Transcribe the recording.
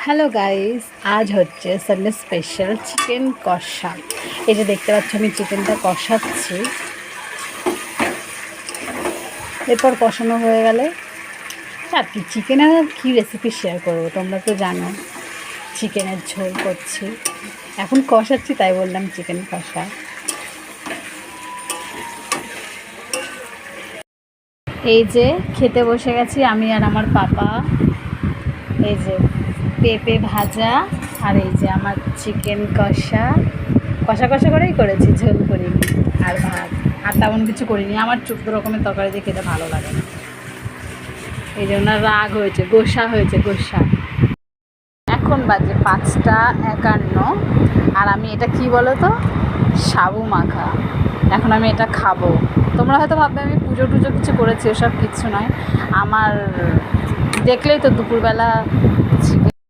Hello guys, আজ হচ্ছে Sunday special chicken কষা। এই যে দেখতে পাচ্ছ আমি চিকেনটা কষাচ্ছি। এরপর কষানো হয়ে গেলে আর কি চিকেনের আর কী রেসিপি শেয়ার করবো, তোমরা তো জানো চিকেনের ঝোল করছি, এখন কষাচ্ছি তাই বললাম চিকেন কষা। এই যে খেতে বসে গেছি আমি আর আমার পাপা। এই যে পেঁপে ভাজা, আর এই যে আমার চিকেন কষা। কষা কষা করেই করেছি, ঝোল করিনি। আর ভাত, আর তেমন কিছু করিনি। আমার 14 রকমের তরকারি দিয়ে খেতে ভালো লাগে না, এই জন্য রাগ হয়েছে, গোসা হয়েছে, গোসা। এখন বাজে 5টা 51, আর আমি এটা কি বলো তো, সাবু মাখা। এখন আমি এটা খাবো। তোমরা হয়তো ভাববে আমি পুজো টুজো কিছু করেছি, এসব কিচ্ছু নয়। আমার দেখলেই তো দুপুরবেলা